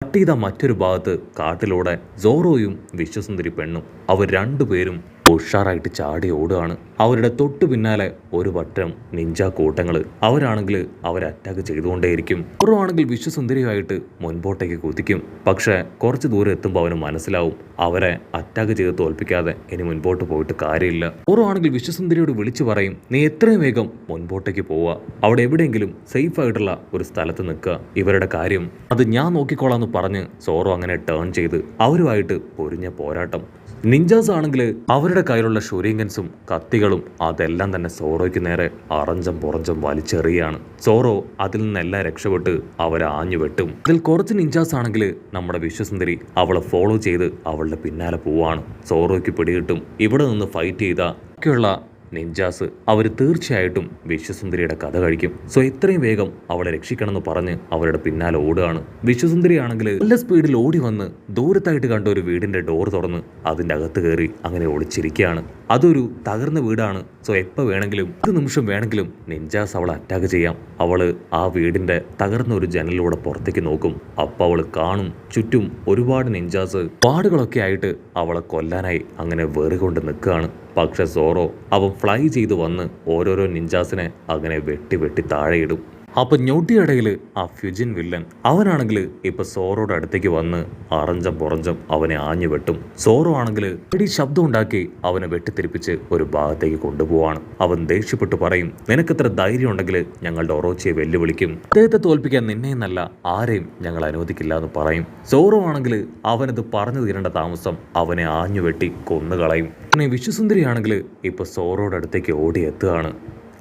Cut ചെയ്ത മറ്റൊരു ഭാഗത്ത് കാട്ടിലൂടെ സോറോയും വിശ്വസുന്ദരി പെണ്ണും അവർ രണ്ടുപേരും ഉഷാറായിട്ട് ചാടി ഓടുകയാണ്. അവരുടെ തൊട്ടു പിന്നാലെ ഒരു വട്ടം നിഞ്ച കൂട്ടങ്ങൾ. അവരാണെങ്കിൽ അവരെ അറ്റാക്ക് ചെയ്തുകൊണ്ടേയിരിക്കും. കുറവാണെങ്കിൽ വിശ്വസുന്ദരിയായിട്ട് മുൻപോട്ടേക്ക് കുതിക്കും. പക്ഷേ കുറച്ച് ദൂരം എത്തുമ്പോൾ അവന് മനസ്സിലാവും അവരെ അറ്റാക്ക് ചെയ്ത് തോൽപ്പിക്കാതെ ഇനി മുൻപോട്ട് പോയിട്ട് കാര്യമില്ല. കുറവാണെങ്കിൽ വിശ്വസുന്ദരിയോട് വിളിച്ചു പറയും, നീ എത്രയും വേഗം മുൻപോട്ടേക്ക് പോവുക, അവിടെ എവിടെയെങ്കിലും സേഫ് ആയിട്ടുള്ള ഒരു സ്ഥലത്ത് നിൽക്കുക, ഇവരുടെ കാര്യം അത് ഞാൻ നോക്കിക്കോളാം എന്ന് പറഞ്ഞ് സോറോ അങ്ങനെ ടേൺ ചെയ്ത് അവരുമായിട്ട് പൊരിഞ്ഞ പോരാട്ടം. നിഞ്ചാസ് ആണെങ്കിൽ അവരുടെ കയ്യിലുള്ള ഷൂരിംഗൻസും കത്തികളും അതെല്ലാം തന്നെ സോറോയ്ക്ക് നേരെ അറഞ്ചം പുറഞ്ചം വലിച്ചെറിയാണ്. സോറോ അതിൽ നിന്നെല്ലാം രക്ഷപ്പെട്ട് അവരെ ആഞ്ഞു വെട്ടും. അതിൽ കുറച്ച് നിഞ്ചാസ് ആണെങ്കിൽ നമ്മുടെ വിശ്വസുന്ദരി അവളെ ഫോളോ ചെയ്ത് അവളുടെ പിന്നാലെ പോവാണ്. സോറോയ്ക്ക് പിടികിട്ടും ഇവിടെ നിന്ന് ഫൈറ്റ് ചെയ്ത ഒക്കെയുള്ള നിഞ്ചാസ് അവർ തീർച്ചയായിട്ടും വിശ്വസുന്ദരിയുടെ കഥ കഴിക്കും. സോ എത്രയും വേഗം അവളെ രക്ഷിക്കണമെന്ന് പറഞ്ഞ് അവരുടെ പിന്നാലെ ഓടുകയാണ്. വിശ്വസുന്ദരി ആണെങ്കിൽ നല്ല സ്പീഡിൽ ഓടി വന്ന് ദൂരത്തായിട്ട് കണ്ട ഒരു വീടിന്റെ ഡോർ തുറന്ന് അതിന്റെ അകത്ത് കയറി അങ്ങനെ ഒളിച്ചിരിക്കുകയാണ്. അതൊരു തകർന്ന വീടാണ്. സോ എപ്പോൾ വേണമെങ്കിലും ഒരു നിമിഷം വേണമെങ്കിലും നിഞ്ചാസ് അവളെ അറ്റാക്ക് ചെയ്യാം. അവള് ആ വീടിന്റെ തകർന്ന ഒരു ജനലിലൂടെ പുറത്തേക്ക് നോക്കും. അപ്പോൾ അവൾ കാണും ചുറ്റും ഒരുപാട് നിഞ്ചാസ് പാടുകളൊക്കെ ആയിട്ട് അവളെ കൊല്ലാനായി അങ്ങനെ വേറികൊണ്ട് നിൽക്കുകയാണ്. പക്ഷെ സോറോ അവൻ ഫ്ലൈ ചെയ്ത് വന്ന് ഓരോരോ നിഞ്ചാസിനെ അങ്ങനെ വെട്ടി വെട്ടി താഴെയിടും. അപ്പൊ ഞൊട്ടിയിടയിൽ ആ ഫ്യുജിൻ വില്ലൻ അവനാണെങ്കിൽ ഇപ്പൊ സോറോയുടെ അടുത്തേക്ക് വന്ന് അറഞ്ചം പുറഞ്ചം അവനെ ആഞ്ഞു വെട്ടും. സോറോ ആണെങ്കിൽ ഇടി ശബ്ദം ഉണ്ടാക്കി അവനെ വെട്ടിത്തിരിപ്പിച്ച് ഒരു ഭാഗത്തേക്ക് കൊണ്ടുപോവാണ്. അവൻ ദേഷ്യപ്പെട്ട് പറയും, നിനക്കെത്ര ധൈര്യം ഉണ്ടെങ്കിൽ ഞങ്ങളുടെ ഒറോച്ചിയെ വെല്ലുവിളിക്കും, അദ്ദേഹത്തെ തോൽപ്പിക്കാൻ നിന്നെയെന്നല്ല ആരെയും ഞങ്ങൾ അനുവദിക്കില്ല എന്ന് പറയും. സോറോ ആണെങ്കിൽ അവനത് പറഞ്ഞു തീരേണ്ട താമസം അവനെ ആഞ്ഞു വെട്ടി കൊന്നുകളയും. വിശ്വസുന്ദരി ആണെങ്കിൽ ഇപ്പൊ സോറോയുടെ അടുത്തേക്ക് ഓടി എത്തുകയാണ്.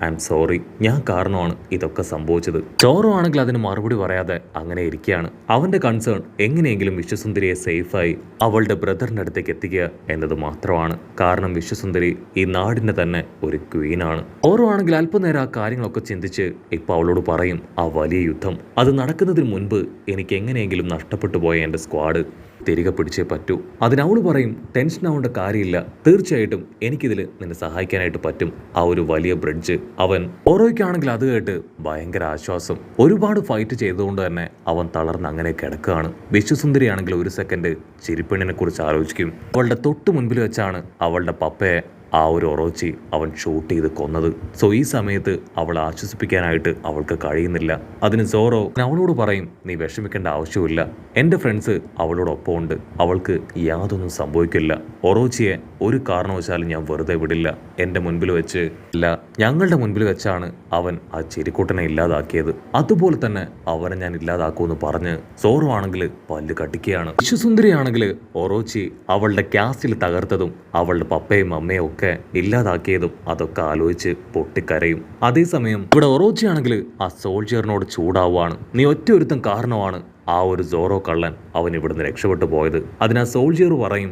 ഐ എം സോറി, ഞാൻ കാരണമാണ് ഇതൊക്കെ സംഭവിച്ചത്. സോറോ ആണെങ്കിൽ അതിന് മറുപടി പറയാതെ അങ്ങനെ ഇരിക്കുകയാണ്. അവന്റെ കൺസേൺ എങ്ങനെയെങ്കിലും വിശ്വസുന്ദരിയെ സേഫായി അവളുടെ ബ്രദറിന്റെ അടുത്തേക്ക് എത്തിക്കുക എന്നത് മാത്രമാണ്. കാരണം വിശ്വസുന്ദരി ഈ നാടിന്റെ തന്നെ ഒരു ക്വീനാണ്. സോറോ ആണെങ്കിൽ അല്പനേരം ആ കാര്യങ്ങളൊക്കെ ചിന്തിച്ച് ഇപ്പൊ അവളോട് പറയും, ആ വലിയ യുദ്ധം അത് നടക്കുന്നതിന് മുൻപ് എനിക്ക് എങ്ങനെയെങ്കിലും നഷ്ടപ്പെട്ടു പോയ എൻ്റെ സ്ക്വാഡ് തിരികെ പിടിച്ചേ പറ്റൂ. അതിനവള് പറയും, ടെൻഷൻ ആവേണ്ട കാര്യമില്ല, തീർച്ചയായിട്ടും എനിക്കിതിൽ നിന്നെ സഹായിക്കാനായിട്ട് പറ്റും. ആ ഒരു വലിയ ബ്രിഡ്ജ് അവൻ ഓരോയ്ക്കാണെങ്കിൽ അത് കേട്ട് ഭയങ്കര ആശ്വാസം. ഒരുപാട് ഫൈറ്റ് ചെയ്തുകൊണ്ട് തന്നെ അവൻ തളർന്ന് അങ്ങനെ കിടക്കുകയാണ്. വിശ്വസുന്ദരിയാണെങ്കിൽ ഒരു സെക്കൻഡ് ചിരിപ്പെണ്ണിനെ കുറിച്ച് ആലോചിക്കും. അവളുടെ തൊട്ട് മുൻപിൽ വെച്ചാണ് അവളുടെ പപ്പയെ ആ ഒരു ഒറോച്ചി അവൻ ഷൂട്ട് ചെയ്ത് കൊന്നത്. സോ ഈ സമയത്ത് അവളെ ആശ്വസിപ്പിക്കാനായിട്ട് അവൾക്ക് കഴിയുന്നില്ല. അതിന് സോറോ അവളോട് പറയും, നീ വിഷമിക്കേണ്ട ആവശ്യമില്ല, എൻ്റെ ഫ്രണ്ട്സ് അവളോടൊപ്പം ഉണ്ട്, അവൾക്ക് യാതൊന്നും സംഭവിക്കില്ല. ഒറോച്ചിയെ ഒരു കാരണവശാലും ഞാൻ വെറുതെ വിടില്ല. എൻ്റെ മുൻപിൽ വെച്ച് അല്ല, ഞങ്ങളുടെ മുൻപിൽ വെച്ചാണ് അവൻ ആ ചിരിക്കൂട്ടനെ ഇല്ലാതാക്കിയത്, അതുപോലെ തന്നെ അവനെ ഞാൻ ഇല്ലാതാക്കുമെന്ന് പറഞ്ഞ് സോറോ ആണെങ്കിൽ പല്ല് കട്ടിക്കുകയാണ്. വിശ്വസുന്ദരി ആണെങ്കിൽ ഒറോച്ചി അവളുടെ ക്യാസ്റ്റിൽ തകർത്തതും അവളുടെ പപ്പയും അമ്മയും ഒക്കെ ഇല്ലാതാക്കിയതും അതൊക്കെ ആലോചിച്ച് പൊട്ടിക്കരയും. അതേസമയം ഇവിടെ ഒറോച്ചി ആണെങ്കിൽ ആ സോൾജിയറിനോട് ചൂടാവുകയാണ്. നീ ഒറ്റ ഒരുത്തം കാരണമാണ് ആ ഒരു സോറോ കള്ളൻ അവൻ ഇവിടുന്ന് രക്ഷപ്പെട്ടു പോയത്. അതിനാ സോൾജിയർ പറയും,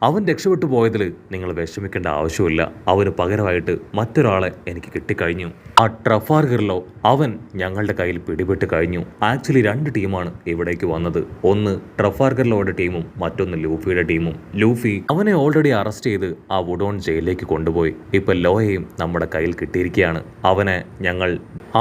അവൻ രക്ഷപ്പെട്ടു പോയതിൽ നിങ്ങൾ വിഷമിക്കേണ്ട ആവശ്യമില്ല, അവന് പകരമായിട്ട് മറ്റൊരാളെ എനിക്ക് കിട്ടിക്കഴിഞ്ഞു. ആ ട്രഫാർഗറിലോ അവൻ ഞങ്ങളുടെ കയ്യിൽ പിടിപെട്ട് കഴിഞ്ഞു. ആക്ച്വലി 2 ടീമാണ് ഇവിടേക്ക് വന്നത്, ഒന്ന് ട്രഫാർഗറിലോയുടെ ടീമും മറ്റൊന്ന് ലൂഫിയുടെ ടീമും. ലൂഫി അവനെ ഓൾറെഡി അറസ്റ്റ് ചെയ്ത് ആ വുഡോൺ ജയിലിലേക്ക് കൊണ്ടുപോയി. ഇപ്പൊ ലോയെയും നമ്മുടെ കയ്യിൽ കിട്ടിയിരിക്കുകയാണ്. അവനെ ഞങ്ങൾ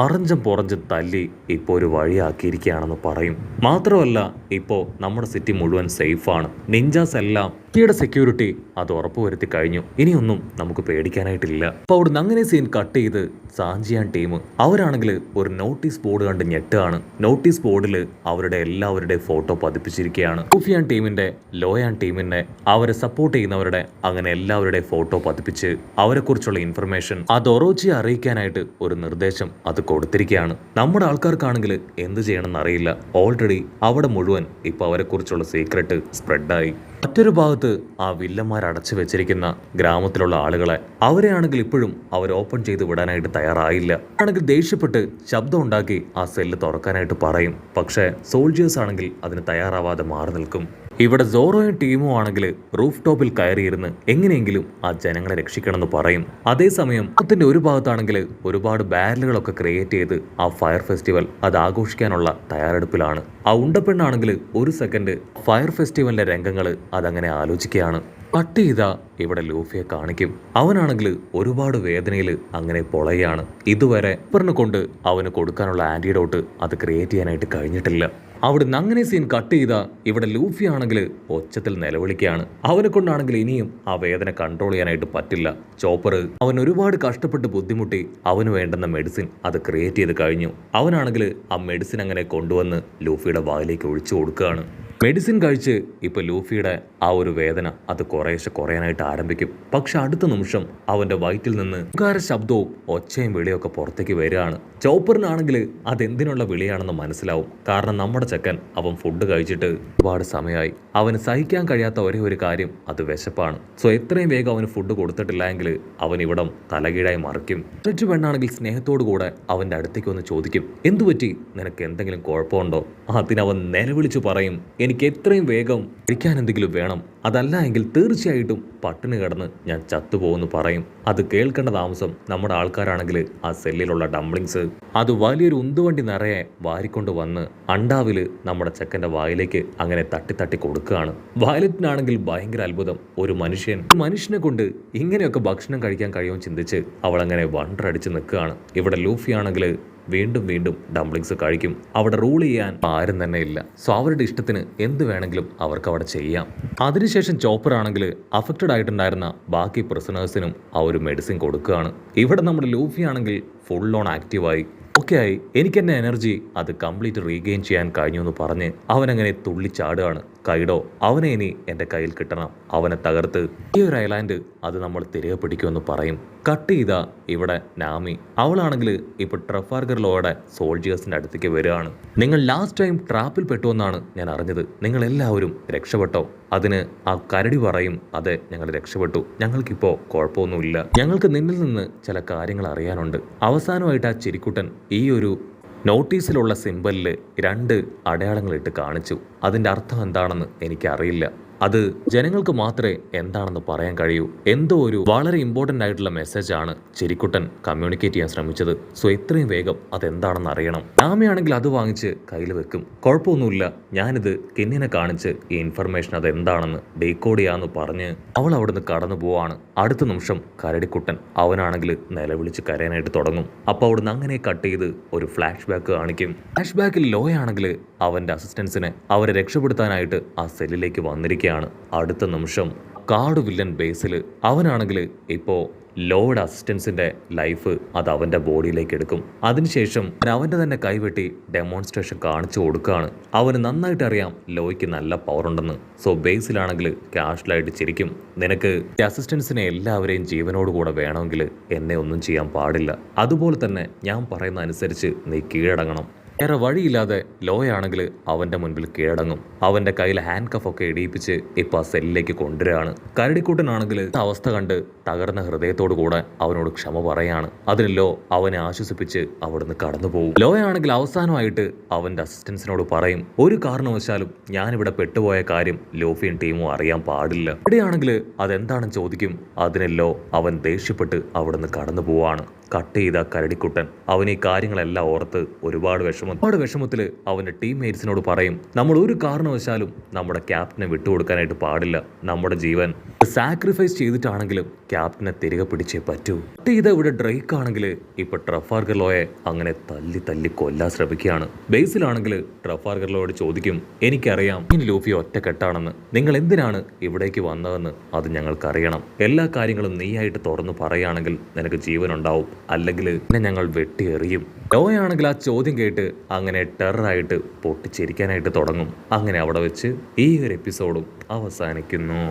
അറഞ്ചം പുറഞ്ചും തല്ലി ഇപ്പോൾ ഒരു വഴിയാക്കിയിരിക്കുകയാണെന്ന് പറയും. മാത്രമല്ല ഇപ്പോൾ നമ്മുടെ സിറ്റി മുഴുവൻ സേഫാണ്. നിഞ്ചാസ് എല്ലാം സിറ്റിയുടെ സെക്യൂരിറ്റി അത് ഉറപ്പുവരുത്തി കഴിഞ്ഞു. ഇനിയൊന്നും നമുക്ക് പേടിക്കാനായിട്ടില്ല. അപ്പോൾ അവിടുന്ന് അങ്ങനെ സീൻ കട്ട് ചെയ്ത് സാഞ്ചിയാൻ ടീം അവരാണെങ്കിൽ ഒരു നോട്ടീസ് ബോർഡ് കണ്ട് ഞെട്ടുകയാണ്. നോട്ടീസ് ബോർഡിൽ അവരുടെ എല്ലാവരുടെയും ഫോട്ടോ പതിപ്പിച്ചിരിക്കുകയാണ്. ലൂഫിയാൻ ടീമിന്റെ, ലോയാൻ ടീമിന്റെ, അവരെ സപ്പോർട്ട് ചെയ്യുന്നവരുടെ അങ്ങനെ എല്ലാവരുടെയും ഫോട്ടോ പതിപ്പിച്ച് അവരെക്കുറിച്ചുള്ള ഇൻഫർമേഷൻ അത് ഒറോച്ചിയെ അറിയിക്കാനായിട്ട് ഒരു നിർദ്ദേശം അത് കൊടുത്തിരിക്കുകയാണ്. നമ്മുടെ ആൾക്കാർക്കാണെങ്കിൽ എന്ത് ചെയ്യണമെന്ന് അറിയില്ല. ഓൾറെഡി അവിടെ മുഴുവൻ ഇപ്പൊ അവരെക്കുറിച്ചുള്ള സീക്രട്ട് സ്പ്രെഡായി. മറ്റൊരു ഭാഗത്ത് ആ വില്ലന്മാർ അടച്ചു വെച്ചിരിക്കുന്ന ഗ്രാമത്തിലുള്ള ആളുകളെ അവരെയാണെങ്കിൽ ഇപ്പോഴും അവർ ഓപ്പൺ ചെയ്ത് വിടാനായിട്ട് തയ്യാറായില്ല. ആണെങ്കിൽ ദേഷ്യപ്പെട്ട് ശബ്ദം ഉണ്ടാക്കി ആ സെല്ല് തുറക്കാനായിട്ട് പറയും. പക്ഷേ സോൾജിയേഴ്സ് ആണെങ്കിൽ അതിന് തയ്യാറാവാതെ മാറി നിൽക്കും. ഇവിടെ സോറോയും ടീമും ആണെങ്കിൽ റൂഫ് ടോപ്പിൽ കയറിയിരുന്ന് എങ്ങനെയെങ്കിലും ആ ജനങ്ങളെ രക്ഷിക്കണമെന്ന് പറയും. അതേസമയം അതിന്റെ ഒരു ഭാഗത്താണെങ്കിൽ ഒരുപാട് ബാരലുകളൊക്കെ ക്രിയേറ്റ് ചെയ്ത് ആ ഫയർ ഫെസ്റ്റിവൽ അത് ആഘോഷിക്കാനുള്ള തയ്യാറെടുപ്പിലാണ്. ആ ഉണ്ടപ്പെണ്ണാണെങ്കിൽ ഒരു സെക്കൻഡ് ഫയർ ഫെസ്റ്റിവലിന്റെ രംഗങ്ങൾ അതങ്ങനെ ആലോചിക്കുകയാണ്. കട്ട് ചെയ്താ ഇവിടെ ലൂഫിയെ കാണിക്കും. അവനാണെങ്കിൽ ഒരുപാട് വേദനയിൽ അങ്ങനെ പൊളയാണ്. ഇതുവരെ കൊണ്ട് അവന് കൊടുക്കാനുള്ള ആന്റിഡോട്ട് അത് ക്രിയേറ്റ് ചെയ്യാനായിട്ട് കഴിഞ്ഞിട്ടില്ല. അവിടുന്ന് അങ്ങനെ സീൻ കട്ട് ചെയ്ത ഇവിടെ ലൂഫി ആണെങ്കിൽ ഒച്ചത്തിൽ നിലവിളിക്കുകയാണ്. അവനെ കൊണ്ടാണെങ്കിൽ ഇനിയും ആ വേദന കൺട്രോൾ ചെയ്യാനായിട്ട് പറ്റില്ല. ചോപ്പർ അവൻ ഒരുപാട് കഷ്ടപ്പെട്ട് ബുദ്ധിമുട്ടി അവന് വേണ്ടുന്ന മെഡിസിൻ അത് ക്രിയേറ്റ് ചെയ്ത് കഴിഞ്ഞു. അവനാണെങ്കിൽ ആ മെഡിസിൻ അങ്ങനെ കൊണ്ടുവന്ന് ലൂഫിയുടെ വായിലേക്ക് ഒഴിച്ചു കൊടുക്കുകയാണ്. മെഡിസിൻ കഴിച്ച് ഇപ്പോൾ ലൂഫിയുടെ ആ ഒരു വേദന അത് കുറേശ്ശെ കുറയാനായിട്ട് ആരംഭിക്കും. പക്ഷെ അടുത്ത നിമിഷം അവൻ്റെ വയറ്റിൽ നിന്ന് ഉകാര ശബ്ദവും ഒച്ചയും വിളിയൊക്കെ പുറത്തേക്ക് വരികയാണ്. ചോപ്പറിനാണെങ്കിൽ അതെന്തിനുള്ള വിളിയാണെന്ന് മനസ്സിലാവും. കാരണം നമ്മുടെ ചെക്കൻ അവൻ ഫുഡ് കഴിച്ചിട്ട് ഒരുപാട് സമയമായി. അവന് സഹിക്കാൻ കഴിയാത്ത ഒരേ ഒരു കാര്യം അത് വിശപ്പാണ്. സോ എത്രയും വേഗം അവന് ഫുഡ് കൊടുത്തിട്ടില്ല എങ്കിൽ അവൻ ഇവിടം തലകീഴായി മറിക്കും. മറ്റു പെണ്ണാണെങ്കിൽ സ്നേഹത്തോടു കൂടെ അവൻ്റെ അടുത്തേക്ക് ഒന്ന് ചോദിക്കും, എന്തുപറ്റി, നിനക്ക് എന്തെങ്കിലും കുഴപ്പമുണ്ടോ? അതിനവൻ നിലവിളിച്ചു പറയും, എനിക്ക് എത്രയും വേഗം കഴിക്കാൻ എന്തെങ്കിലും വേണം, അതല്ല എങ്കിൽ തീർച്ചയായിട്ടും പട്ടിണി കിടന്ന് ഞാൻ ചത്തുപോകുമെന്ന് പറയും. അത് കേൾക്കേണ്ട താമസം നമ്മുടെ ആൾക്കാരാണെങ്കിൽ ആ സെല്ലിലുള്ള ഡംപ്ലിങ്സ് അത് വലിയൊരു ഉന്തുവണ്ടി നിറയെ വാരിക്കൊണ്ട് വന്ന് അണ്ടാവില് നമ്മുടെ ചെക്കൻ്റെ വായിലേക്ക് അങ്ങനെ തട്ടി തട്ടി കൊടുക്കുകയാണ്. വയലറ്റിനാണെങ്കിൽ ഭയങ്കര അത്ഭുതം. ഒരു മനുഷ്യനെ കൊണ്ട് ഇങ്ങനെയൊക്കെ ഭക്ഷണം കഴിക്കാൻ കഴിയുമെന്ന് ചിന്തിച്ച് അവൾ അങ്ങനെ വണ്ടടിച്ച് നിൽക്കുകയാണ്. ഇവിടെ ലൂഫി ആണെങ്കിൽ വീണ്ടും വീണ്ടും ഡംപ്ലിങ്സ് കഴിക്കും. അവിടെ റൂൾ ചെയ്യാൻ ആരും തന്നെ ഇല്ല. സോ അവരുടെ ഇഷ്ടത്തിന് എന്ത് വേണമെങ്കിലും അവർക്ക് അവിടെ ചെയ്യാം. അതിനുശേഷം ചോപ്പർ ആണെങ്കിൽ അഫക്റ്റഡ് ആയിട്ടുണ്ടായിരുന്ന ബാക്കി പ്രിസണേഴ്സിനും ആ ഒരു മെഡിസിൻ കൊടുക്കുകയാണ്. ഇവിടെ നമ്മുടെ ലൂഫി ആണെങ്കിൽ ഫുൾ ഓൺ ആക്റ്റീവായി. ഓക്കെ ആയി, എനിക്ക് എൻ്റെ എനർജി അത് കംപ്ലീറ്റ് റീഗെയിൻ ചെയ്യാൻ കഴിഞ്ഞു എന്ന് പറഞ്ഞ് അവനങ്ങനെ തുള്ളിച്ചാടുകയാണ്. കൈഡോ, അവനെ ഇനി എൻ്റെ കയ്യിൽ കിട്ടണം, അവനെ തകർത്ത് ഈ ഒരു ഐലാൻഡ് അത് നമ്മൾ തിരികെ പിടിക്കുമെന്ന് പറയും. കട്ട് ചെയ്ത ഇവിടെ നാമി അവളാണെങ്കിൽ ഇപ്പോൾ ട്രഫാൽഗർ ലോയുടെ സോൾജിയേഴ്സിൻ്റെ അടുത്തേക്ക് വരികയാണ്. നിങ്ങൾ ലാസ്റ്റ് ടൈം ട്രാപ്പിൽ പെട്ടുവെന്നാണ് ഞാൻ അറിഞ്ഞത്. നിങ്ങൾ എല്ലാവരും രക്ഷപ്പെട്ടോ? അതിന് ആ കരടി പറയും, അതെ ഞങ്ങൾ രക്ഷപ്പെട്ടു, ഞങ്ങൾക്കിപ്പോൾ കുഴപ്പമൊന്നുമില്ല, ഞങ്ങൾക്ക് നിന്നിൽ നിന്ന് ചില കാര്യങ്ങൾ അറിയാനുണ്ട്. അവസാനമായിട്ട് ആ ചിരിക്കുട്ടൻ ഈ ഒരു നോട്ടീസിലുള്ള സിമ്പലിൽ 2 അടയാളങ്ങളിട്ട് കാണിച്ചു. അതിൻ്റെ അർത്ഥം എന്താണെന്ന് എനിക്കറിയില്ല. അത് ജനങ്ങൾക്ക് മാത്രമേ എന്താണെന്ന് പറയാൻ കഴിയൂ. എന്തോ ഒരു വളരെ ഇമ്പോർട്ടൻ്റ് ആയിട്ടുള്ള മെസ്സേജാണ് ചിരിക്കുട്ടൻ കമ്മ്യൂണിക്കേറ്റ് ചെയ്യാൻ ശ്രമിച്ചത്. സോ എത്രയും വേഗം അതെന്താണെന്ന് അറിയണം. നാമയാണെങ്കിൽ അത് വാങ്ങിച്ച് കയ്യിൽ വെക്കും. കുഴപ്പമൊന്നുമില്ല, ഞാനിത് കിന്നിനെ കാണിച്ച് ഈ ഇൻഫർമേഷൻ അതെന്താണെന്ന് ഡീകോഡ് ചെയ്യാന്ന് പറഞ്ഞ് അവൾ അവിടുന്ന് കടന്നു പോവാണ്. അടുത്ത നിമിഷം കരടിക്കുട്ടൻ അവനാണെങ്കിൽ നിലവിളിച്ച് കരയാനായിട്ട് തുടങ്ങും. അപ്പോൾ അവിടുന്ന് അങ്ങനെ കട്ട് ചെയ്ത് ഒരു ഫ്ലാഷ് ബാക്ക് കാണിക്കും. ഫ്ലാഷ് ബാക്കിൽ ലോയാണെങ്കിൽ അവൻ്റെ അസിസ്റ്റൻസിനെ അവരെ രക്ഷപ്പെടുത്താനായിട്ട് ആ സെല്ലിലേക്ക് വന്നിരിക്കുകയാണ്. അടുത്ത നിമിഷം കാട് വില്ലൻ ബേസിൽ അവനാണെങ്കിൽ ഇപ്പോൾ ലോയുടെ അസിസ്റ്റൻസിൻ്റെ ലൈഫ് അത് അവൻ്റെ ബോഡിയിലേക്ക് എടുക്കും. അതിനുശേഷം അവൻ്റെ തന്നെ കൈവെട്ടി ഡെമോൺസ്ട്രേഷൻ കാണിച്ചു കൊടുക്കുകയാണ്. അവന് നന്നായിട്ട് അറിയാം ലോയ്ക്ക് നല്ല പവർ ഉണ്ടെന്ന്. സോ ബേസിലാണെങ്കിൽ കാഷ്വലായിട്ട് ചിരിക്കും, നിനക്ക് അസിസ്റ്റൻസിനെ എല്ലാവരെയും ജീവനോടുകൂടെ വേണമെങ്കിൽ എന്നെ ഒന്നും ചെയ്യാൻ പാടില്ല. അതുപോലെ തന്നെ ഞാൻ പറയുന്ന അനുസരിച്ച് നീ കീഴടങ്ങണം. വേറെ വഴിയില്ലാതെ ലോയാണെങ്കിൽ അവൻ്റെ മുൻപിൽ കീഴടങ്ങും. അവൻ്റെ കയ്യിൽ ഹാൻഡ് കഫൊക്കെ ഇടിയിപ്പിച്ച് ഇപ്പോൾ ആ സെല്ലിലേക്ക് കൊണ്ടുവരികയാണ്. കരടിക്കൂട്ടനാണെങ്കിൽ അവസ്ഥ കണ്ട് തകർന്ന ഹൃദയത്തോടു കൂടെ അവനോട് ക്ഷമ പറയാണ്. അതിന് ലോ അവനെ ആശ്വസിപ്പിച്ച് അവിടുന്ന് കടന്നു പോകും. ലോയാണെങ്കിൽ അവസാനമായിട്ട് അവൻ്റെ അസിസ്റ്റൻസിനോട് പറയും, ഒരു കാരണവശാലും ഞാനിവിടെ പെട്ടുപോയ കാര്യം ലോഫിയും ടീമും അറിയാൻ പാടില്ല. ഇവിടെയാണെങ്കിൽ അതെന്താണെന്ന് ചോദിക്കും. അതിന് ലോ അവൻ ദേഷ്യപ്പെട്ട് അവിടുന്ന് കടന്നു പോവാണ്. കട്ട് ചെയ്ത കരടിക്കുട്ടൻ അവൻ ഈ കാര്യങ്ങളെല്ലാം ഓർത്ത് ഒരുപാട് വിഷമത്തിൽ അവൻ്റെ ടീംമേറ്റ്സിനോട് പറയും, നമ്മൾ ഒരു കാരണവശാലും നമ്മുടെ ക്യാപ്റ്റനെ വിട്ടുകൊടുക്കാനായിട്ട് പാടില്ല. നമ്മുടെ ജീവൻ സാക്രിഫൈസ് ചെയ്തിട്ടാണെങ്കിലും ക്യാപ്റ്റനെ തിരികെ പിടിച്ചേ പറ്റൂ. കട്ട് ചെയ്ത ഇവിടെ ഡ്രേക്ക് ആണെങ്കിൽ ഇപ്പൊ ട്രഫാൽഗർ ലോയെ അങ്ങനെ തല്ലി കൊല്ലാൻ ശ്രമിക്കുകയാണ്. ബേസിലാണെങ്കിൽ ട്രഫാൽഗർ ലോയോട് ചോദിക്കും, എനിക്കറിയാം ഈ ലൂഫി ഒറ്റക്കെട്ടാണെന്ന്, നിങ്ങൾ എന്തിനാണ് ഇവിടേക്ക് വന്നതെന്ന് അത് ഞങ്ങൾക്കറിയണം. എല്ലാ കാര്യങ്ങളും നീയായിട്ട് തുറന്നു പറയുകയാണെങ്കിൽ നിനക്ക് ജീവനുണ്ടാവും, അല്ലെങ്കിൽ എന്നെ ഞങ്ങൾ വെട്ടിയെറിയും. ലോയാണെങ്കിൽ ആ ചോദ്യം കേട്ട് അങ്ങനെ ടെററായിട്ട് പൊട്ടിച്ചിരിക്കാനായിട്ട് തുടങ്ങും. അങ്ങനെ അവിടെ വെച്ച് ഈ ഒരു എപ്പിസോഡും അവസാനിക്കുന്നു.